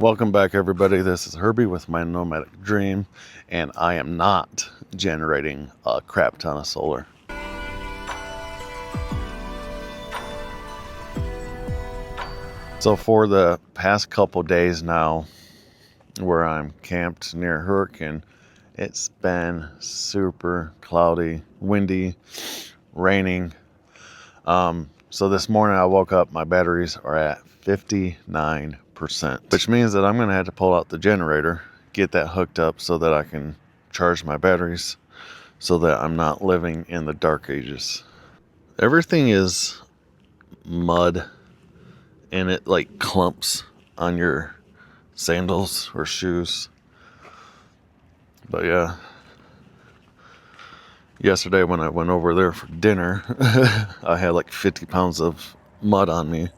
Welcome back, everybody. This is Herbie with my Nomadic Dream, and I am not generating a crap ton of solar. So for the past couple days now, where I'm camped near Hurricane, it's been super cloudy, windy, raining. So this morning I woke up, my batteries are at 59%, which means that I'm going to have to pull out the generator, get that hooked up so that I can charge my batteries so that I'm not living in the dark ages. Everything is mud and it like clumps on your sandals or shoes. But yeah, yesterday when I went over there for dinner, I had like 50 pounds of mud on me.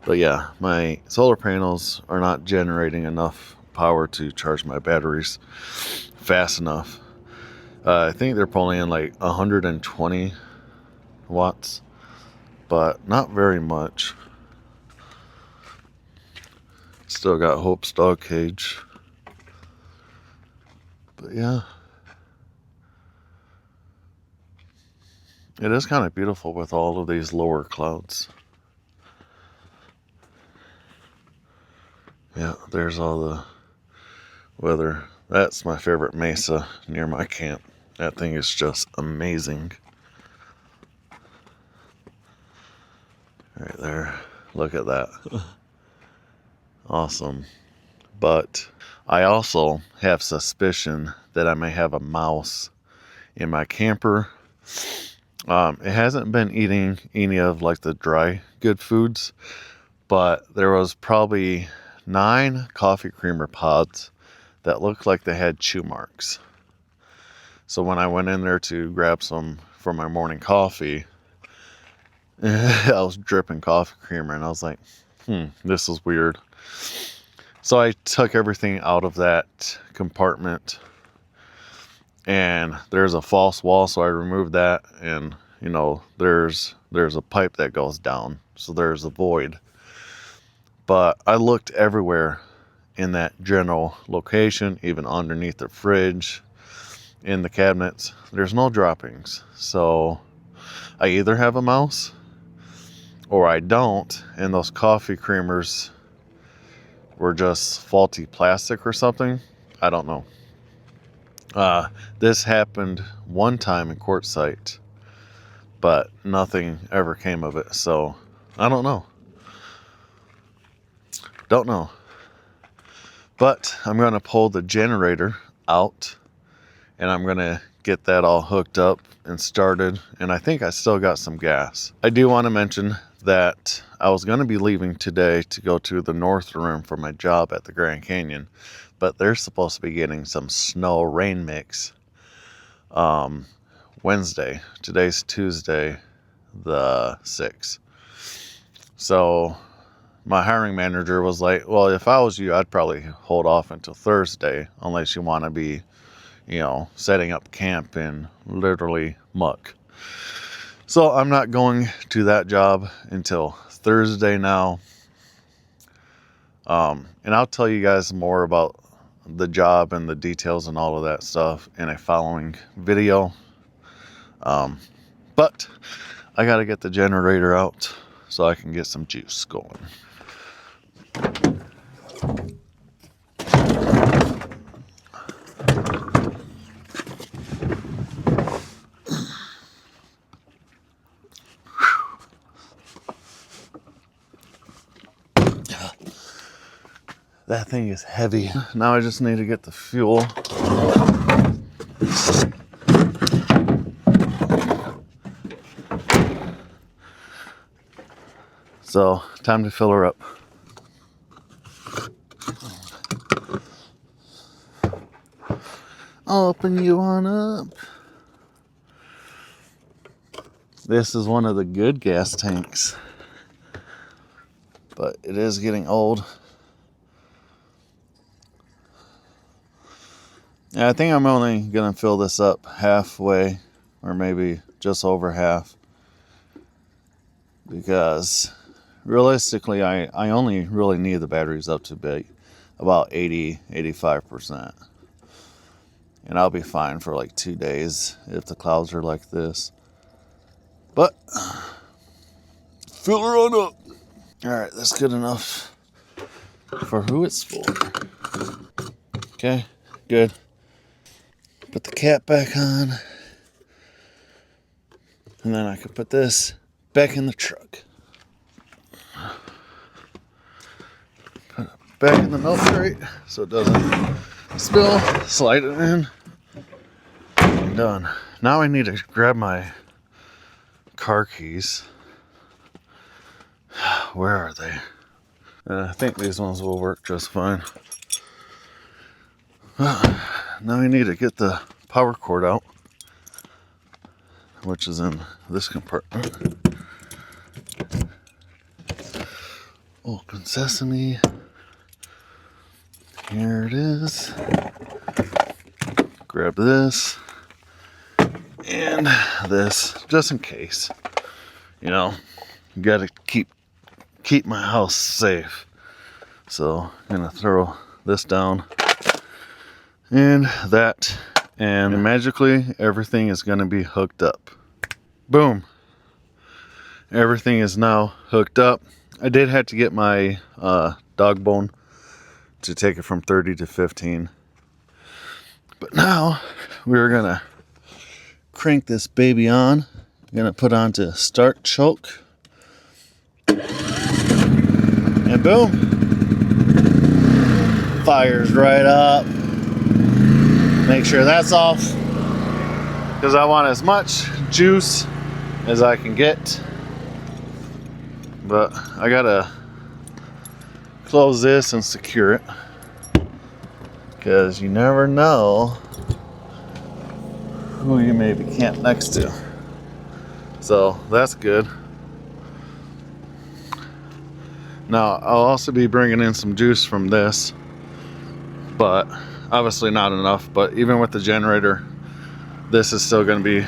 But yeah, my solar panels are not generating enough power to charge my batteries fast enough. I think they're pulling in like 120 watts, but not very much. Still got Hope's dog cage. But yeah, it is kind of beautiful with all of these lower clouds. Yeah, there's all the weather. That's my favorite mesa near my camp. That thing is just amazing. Right there. Look at that. Awesome. But I also have suspicion that I may have a mouse in my camper. It hasn't been eating any of like the dry good foods, but there was probably 9 coffee creamer pods that looked like they had chew marks. So when I went in there to grab some for my morning coffee, I was dripping coffee creamer and I was like, this is weird. So I took everything out of that compartment and there's a false wall, so I removed that, and you know, there's a pipe that goes down, so there's a void. But I looked everywhere in that general location, even underneath the fridge, in the cabinets. There's no droppings. So I either have a mouse or I don't, and those coffee creamers were just faulty plastic or something. I don't know. This happened one time in Quartzsite, but nothing ever came of it. So I don't know. Don't know. But I'm going to pull the generator out and I'm going to get that all hooked up and started. And I think I still got some gas. I do want to mention that I was going to be leaving today to go to the North Rim for my job at the Grand Canyon, but they're supposed to be getting some snow rain mix Wednesday. Today's Tuesday, the 6th. So my hiring manager was like, well, if I was you, I'd probably hold off until Thursday unless you want to be, you know, setting up camp in literally muck. So I'm not going to that job until Thursday now. And I'll tell you guys more about the job and the details and all of that stuff in a following video. But I got to get the generator out so I can get some juice going. That thing is heavy. Now I just need to get the fuel. So, time to fill her up. I'll open you on up. This is one of the good gas tanks, but it is getting old. Yeah, I think I'm only gonna fill this up halfway, or maybe just over half, because realistically I only really need the batteries up to about 80-85%. And I'll be fine for like 2 days if the clouds are like this. But fill her on up. All right, that's good enough for who it's for. Okay, good. Put the cap back on. And then I can put this back in the truck. Put it back in the milk crate so it doesn't spill. Slide it in. And done. Now I need to grab my car keys. Where are they? I think these ones will work just fine. Now I need to get the power cord out, which is in this compartment. Open sesame. Here it is. Grab this and this, just in case. You know, you gotta keep my house safe. So I'm gonna throw this down and that, and magically everything is gonna be hooked up. Boom. Everything is now hooked up. I did have to get my dog bone to take it from 30 to 15. But now we're gonna crank this baby on. I'm gonna put on to start choke. And boom. Fires right up. Make sure that's off, because I want as much juice as I can get. But I gotta close this and secure it, because you never know who you may be camped next to. So that's good. Now I'll also be bringing in some juice from this, but obviously not enough. But even with the generator, this is still going to be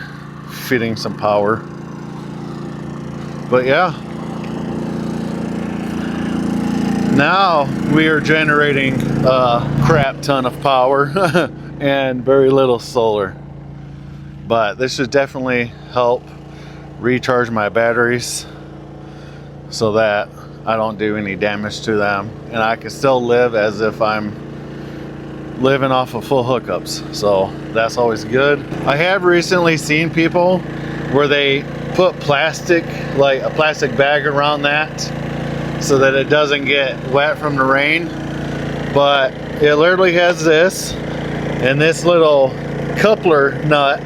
feeding some power. But yeah, now we are generating a crap ton of power and very little solar. But this should definitely help recharge my batteries so that I don't do any damage to them, and I can still live as if I'm living off of full hookups. So that's always good. I have recently seen people where they put plastic, like a plastic bag around that so that it doesn't get wet from the rain. But it literally has this, and this little coupler nut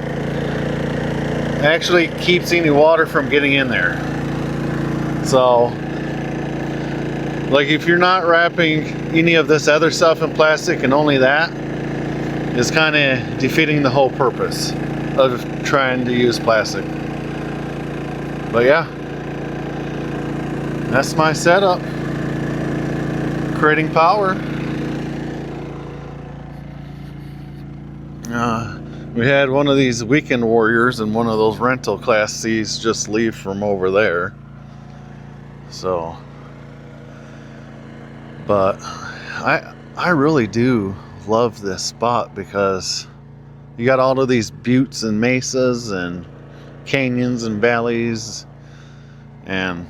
actually keeps any water from getting in there. So like if you're not wrapping any of this other stuff in plastic and only that, is kind of defeating the whole purpose of trying to use plastic. But yeah, that's my setup. Creating power. We had one of these weekend warriors and one of those rental class C's just leave from over there. So, but I really do love this spot, because you got all of these buttes and mesas and canyons and valleys, and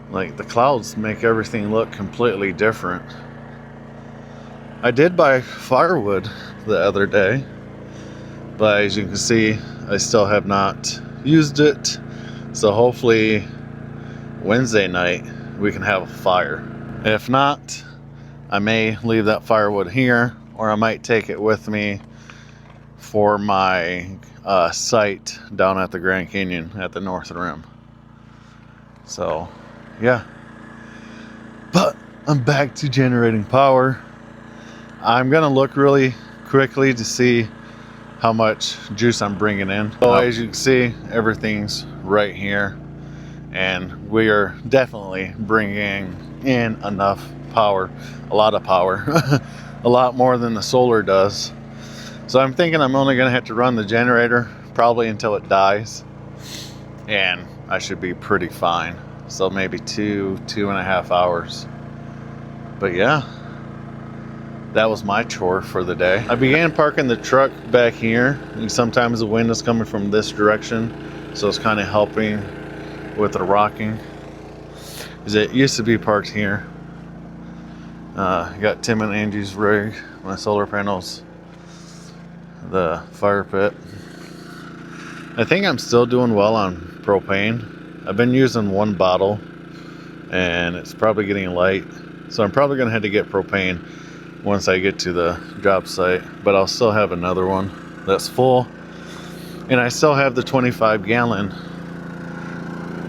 like the clouds make everything look completely different. I did buy firewood the other day, but as you can see, I still have not used it. So hopefully Wednesday night we can have a fire. If not, I may leave that firewood here, or I might take it with me for my site down at the Grand Canyon at the North Rim. So yeah, but I'm back to generating power. I'm gonna look really quickly to see how much juice I'm bringing in. So as you can see, everything's right here, and we are definitely bringing in enough power, a lot of power, a lot more than the solar does. So I'm thinking I'm only gonna have to run the generator probably until it dies, and I should be pretty fine. So maybe 2.5 hours. But yeah, that was my chore for the day. I began parking the truck back here, and sometimes the wind is coming from this direction, so it's kind of helping with the rocking. Because it used to be parked here. Got Tim and Angie's rig, my solar panels, the fire pit. I think I'm still doing well on propane. I've been using one bottle and it's probably getting light, so I'm probably gonna have to get propane once I get to the job site, but I'll still have another one that's full, and I still have the 25 gallon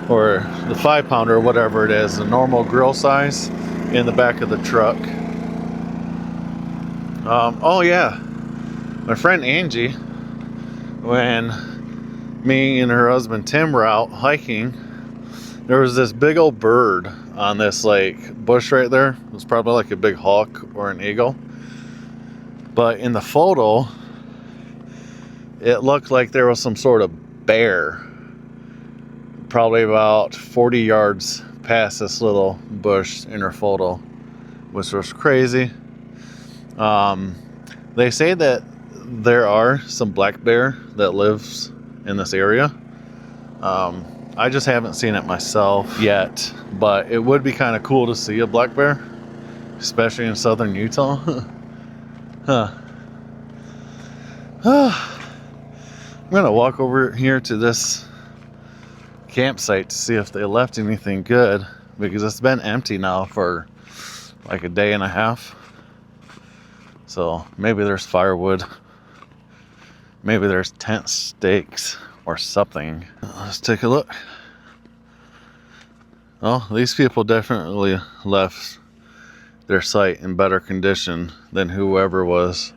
or the 5-pounder or whatever it is, the normal grill size, in the back of the truck. Oh yeah, my friend Angie, when me and her husband Tim were out hiking, there was this big old bird on this like bush right there. It was probably like a big hawk or an eagle, but in the photo it looked like there was some sort of bear probably about 40 yards past this little bush in her photo, which was crazy. They say that there are some black bear that lives in this area. I just haven't seen it myself yet, but it would be kind of cool to see a black bear, especially in southern Utah. I'm gonna walk over here to this campsite to see if they left anything good, because it's been empty now for like a day and a half. So maybe there's firewood, maybe there's tent stakes or something. Let's take a look. Oh, these people definitely left their site in better condition than whoever was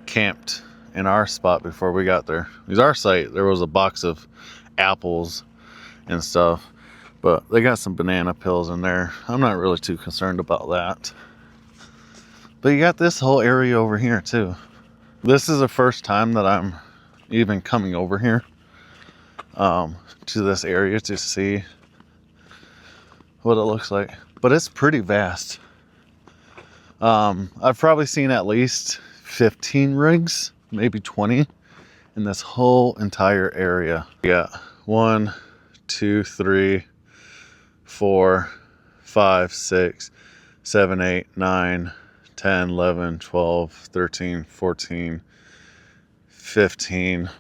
camped in our spot before we got there. Because our site, there was a box of apples and stuff, but they got some banana peels in there. I'm not really too concerned about that. But you got this whole area over here too. This is the first time that I'm even coming over here to this area to see what it looks like, but it's pretty vast. I've probably seen at least 15 rigs, maybe 20 in this whole entire area. We got 1, 2, 3, 4, 5, 6, 7, 8, 9, 10, 11, 12, 13, 14, 15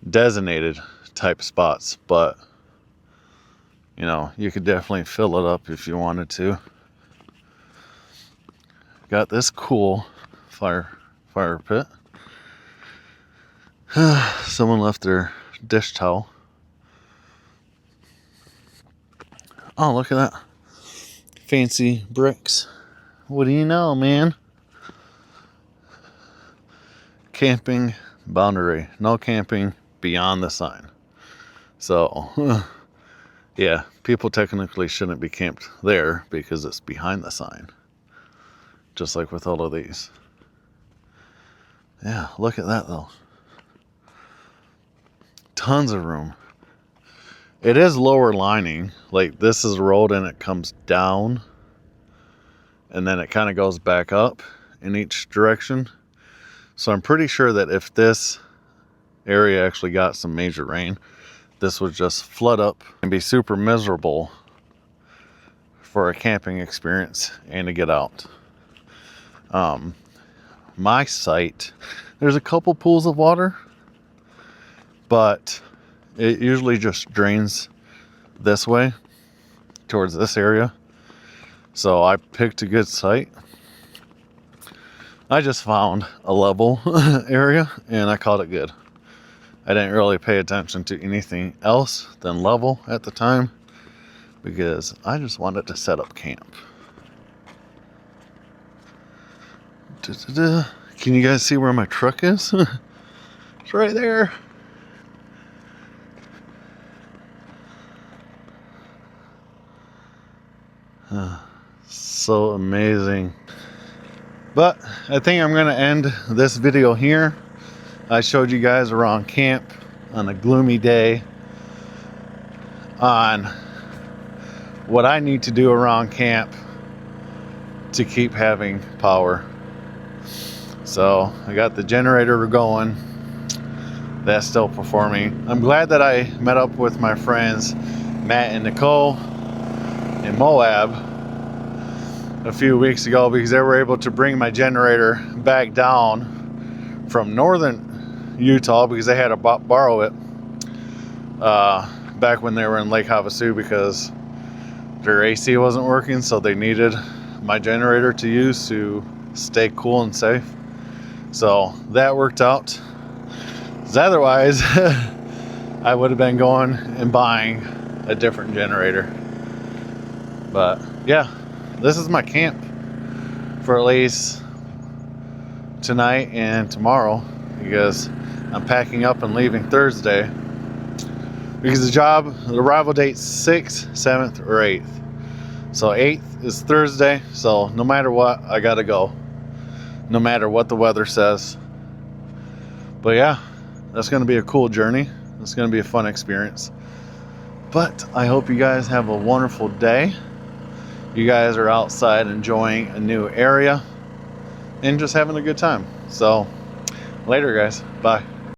designated type spots, but you know, you could definitely fill it up if you wanted to. Got this cool fire pit. Someone left their dish towel. Oh, look at that. Fancy bricks. What do you know, man? Camping boundary. No camping beyond the sign. So, yeah, people technically shouldn't be camped there because it's behind the sign. Just like with all of these. Yeah, look at that though. Tons of room. It is lower lining. Like this is rolled and it comes down. And then it kind of goes back up in each direction. So I'm pretty sure that if this area actually got some major rain, this would just flood up and be super miserable for a camping experience and to get out. My site, there's a couple pools of water, but it usually just drains this way towards this area. So I picked a good site. I just found a level area and I called it good. I didn't really pay attention to anything else than level at the time because I just wanted to set up camp. Can you guys see where my truck is? It's right there. So amazing. But I think I'm gonna end this video here. I showed you guys around camp on a gloomy day on what I need to do around camp to keep having power. So I got the generator going. That's still performing. I'm glad that I met up with my friends Matt and Nicole in Moab a few weeks ago, because they were able to bring my generator back down from northern Utah, because they had to borrow it back when they were in Lake Havasu, because their AC wasn't working, so they needed my generator to use to stay cool and safe. So that worked out. Otherwise I would have been going and buying a different generator. But yeah, this is my camp for at least tonight and tomorrow, because I'm packing up and leaving Thursday, because the arrival date's 6th, 7th, or 8th. So 8th is Thursday, so no matter what, I gotta go, no matter what the weather says. But yeah, that's going to be a cool journey. It's going to be a fun experience. But I hope you guys have a wonderful day. You guys are outside enjoying a new area and just having a good time. So later, guys. Bye.